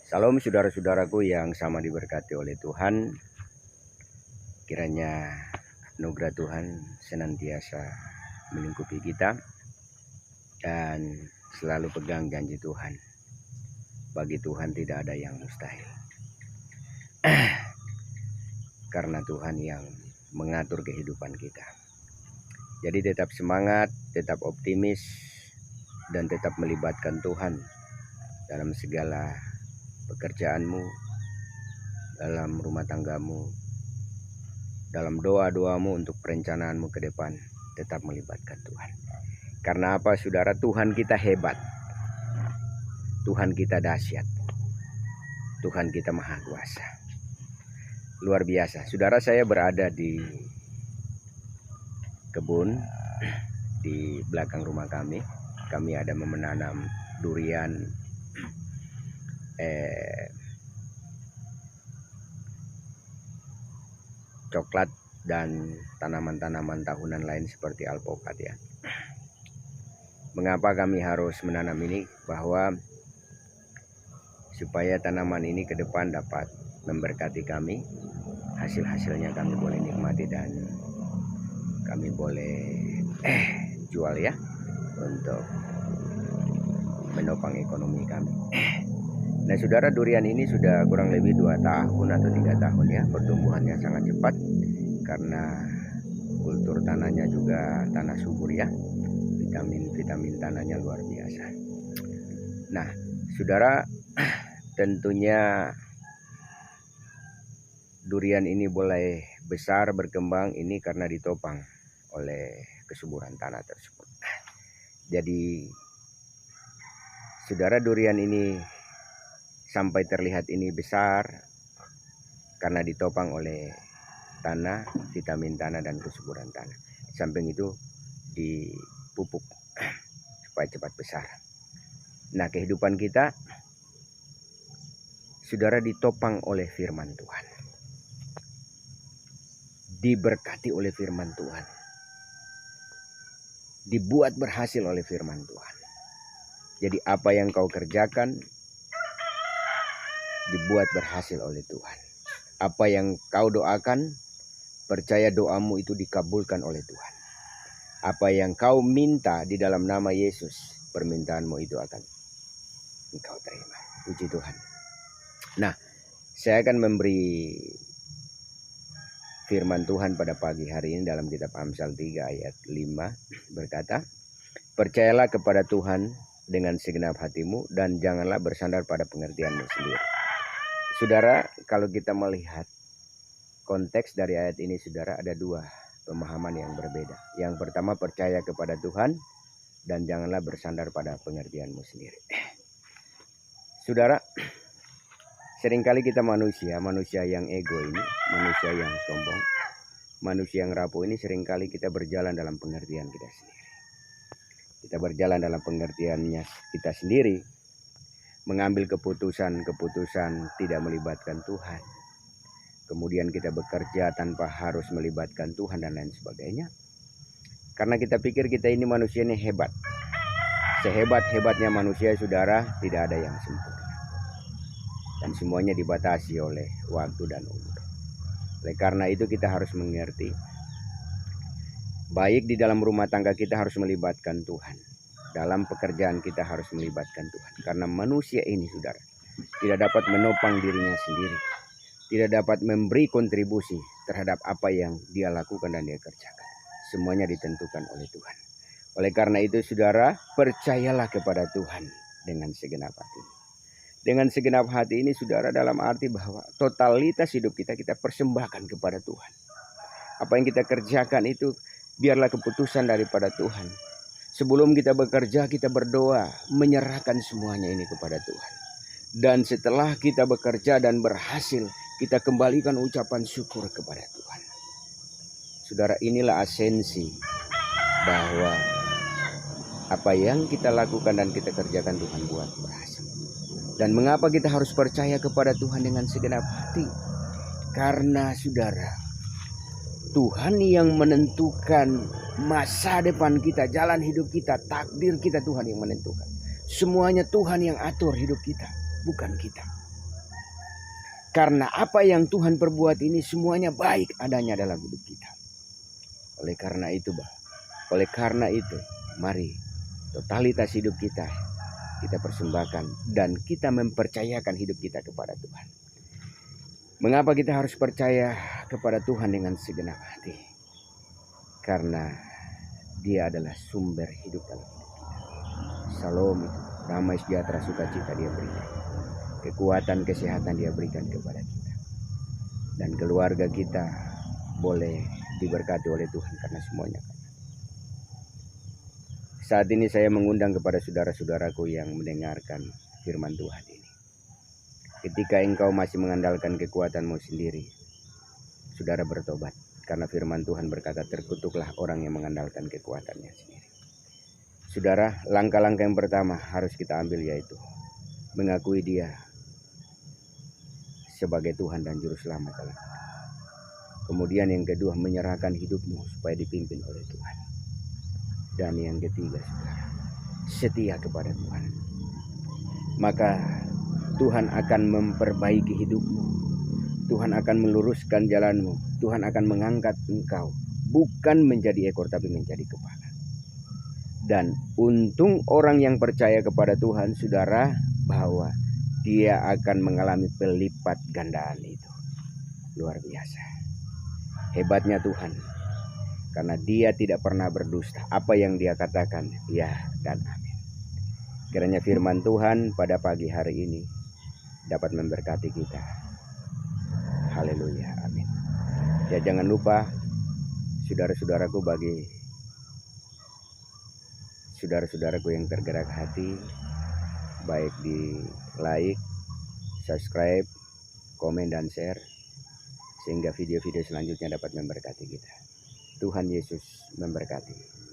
Salam saudara-saudaraku yang sama diberkati oleh Tuhan. Kiranya anugerah Tuhan senantiasa melingkupi kita dan selalu pegang janji Tuhan. Bagi Tuhan tidak ada yang mustahil. Karena Tuhan yang mengatur kehidupan kita. Jadi tetap semangat, tetap optimis, dan tetap melibatkan Tuhan dalam segala pekerjaanmu, dalam rumah tanggamu, dalam doa-doamu untuk perencanaanmu ke depan. Tetap melibatkan Tuhan. Karena apa saudara? Tuhan kita hebat, Tuhan kita dahsyat, Tuhan kita maha kuasa. Luar biasa. Saudara, saya berada di kebun di belakang rumah kami. Kami ada menanam durian, coklat dan tanaman-tanaman tahunan lain seperti alpukat ya. Mengapa kami harus menanam ini? Bahwa supaya tanaman ini ke depan dapat memberkati kami, hasil-hasilnya kami boleh nikmati dan kami boleh jual ya, untuk menopang ekonomi kami. Nah saudara, durian ini sudah kurang lebih 2 tahun atau 3 tahun ya. Pertumbuhannya sangat cepat karena kultur tanahnya juga tanah subur ya. Vitamin tanahnya luar biasa. Nah saudara, tentunya durian ini boleh besar berkembang ini karena ditopang oleh kesuburan tanah tersebut. Jadi saudara, durian ini sampai terlihat ini besar karena ditopang oleh tanah, vitamin tanah dan kesuburan tanah. Samping itu dipupuk supaya cepat besar. Nah kehidupan kita saudara ditopang oleh firman Tuhan, diberkati oleh firman Tuhan, dibuat berhasil oleh firman Tuhan. Jadi apa yang kau kerjakan dibuat berhasil oleh Tuhan. Apa yang kau doakan, percaya doamu itu dikabulkan oleh Tuhan. Apa yang kau minta di dalam nama Yesus, permintaanmu itu akan engkau terima. Puji Tuhan. Nah, saya akan memberi firman Tuhan pada pagi hari ini dalam kitab Amsal 3 ayat 5 berkata, percayalah kepada Tuhan dengan segenap hatimu dan janganlah bersandar pada pengertianmu sendiri. Saudara, kalau kita melihat konteks dari ayat ini saudara, ada 2 pemahaman yang berbeda. Yang pertama, percaya kepada Tuhan dan janganlah bersandar pada pengertianmu sendiri. Saudara, seringkali kita manusia yang ego ini, manusia yang sombong, manusia yang rapuh ini, seringkali kita berjalan dalam pengertian kita sendiri. Kita berjalan dalam pengertiannya kita sendiri, mengambil keputusan-keputusan tidak melibatkan Tuhan. Kemudian kita bekerja tanpa harus melibatkan Tuhan dan lain sebagainya. Karena kita pikir kita ini manusia ini hebat. Sehebat-hebatnya manusia saudara, tidak ada yang sempurna. Dan semuanya dibatasi oleh waktu dan umur. Oleh karena itu kita harus mengerti, baik di dalam rumah tangga kita harus melibatkan Tuhan. Dalam pekerjaan kita harus melibatkan Tuhan. Karena manusia ini saudara, tidak dapat menopang dirinya sendiri. Tidak dapat memberi kontribusi terhadap apa yang dia lakukan dan dia kerjakan. Semuanya ditentukan oleh Tuhan. Oleh karena itu saudara, percayalah kepada Tuhan dengan segenap hati. Dengan segenap hati ini saudara, dalam arti bahwa totalitas hidup kita persembahkan kepada Tuhan. Apa yang kita kerjakan itu biarlah keputusan daripada Tuhan. Sebelum kita bekerja, kita berdoa, menyerahkan semuanya ini kepada Tuhan. Dan setelah kita bekerja dan berhasil, kita kembalikan ucapan syukur kepada Tuhan. Saudara, inilah esensi bahwa apa yang kita lakukan dan kita kerjakan Tuhan buat berhasil. Dan mengapa kita harus percaya kepada Tuhan dengan segenap hati? Karena saudara, Tuhan yang menentukan masa depan kita, jalan hidup kita, takdir kita, Tuhan yang menentukan. Semuanya Tuhan yang atur hidup kita, bukan kita. Karena apa yang Tuhan perbuat ini semuanya baik adanya dalam hidup kita. Oleh karena itu, mari totalitas hidup kita persembahkan dan kita mempercayakan hidup kita kepada Tuhan. Mengapa kita harus percaya kepada Tuhan dengan segenap hati? Karena Dia adalah sumber hidup dalam hidup kita. Shalom itu, damai sejahtera sukacita Dia berikan. Kekuatan kesehatan Dia berikan kepada kita. Dan keluarga kita boleh diberkati oleh Tuhan karena semuanya. Saat ini saya mengundang kepada saudara-saudaraku yang mendengarkan firman Tuhan ini. Ketika engkau masih mengandalkan kekuatanmu sendiri, saudara bertobat. Karena firman Tuhan berkata, terkutuklah orang yang mengandalkan kekuatannya sendiri. Saudara, langkah-langkah yang pertama harus kita ambil yaitu mengakui Dia sebagai Tuhan dan Juru Selamat dalam hidup. Kemudian yang kedua, menyerahkan hidupmu supaya dipimpin oleh Tuhan. Dan yang ketiga, saudara, setia kepada Tuhan. Maka Tuhan akan memperbaiki hidupmu. Tuhan akan meluruskan jalanmu. Tuhan akan mengangkat engkau. Bukan menjadi ekor tapi menjadi kepala. Dan untung orang yang percaya kepada Tuhan, saudara, bahwa dia akan mengalami pelipat gandaan itu. Luar biasa. Hebatnya Tuhan. Karena Dia tidak pernah berdusta. Apa yang Dia katakan, ya dan amin. Kiranya firman Tuhan pada pagi hari ini dapat memberkati kita. Haleluya, amin. Ya, jangan lupa saudara-saudaraku, bagi saudara-saudaraku yang tergerak hati, baik di like, subscribe, komen dan share, sehingga video-video selanjutnya dapat memberkati kita. Tuhan Yesus memberkati.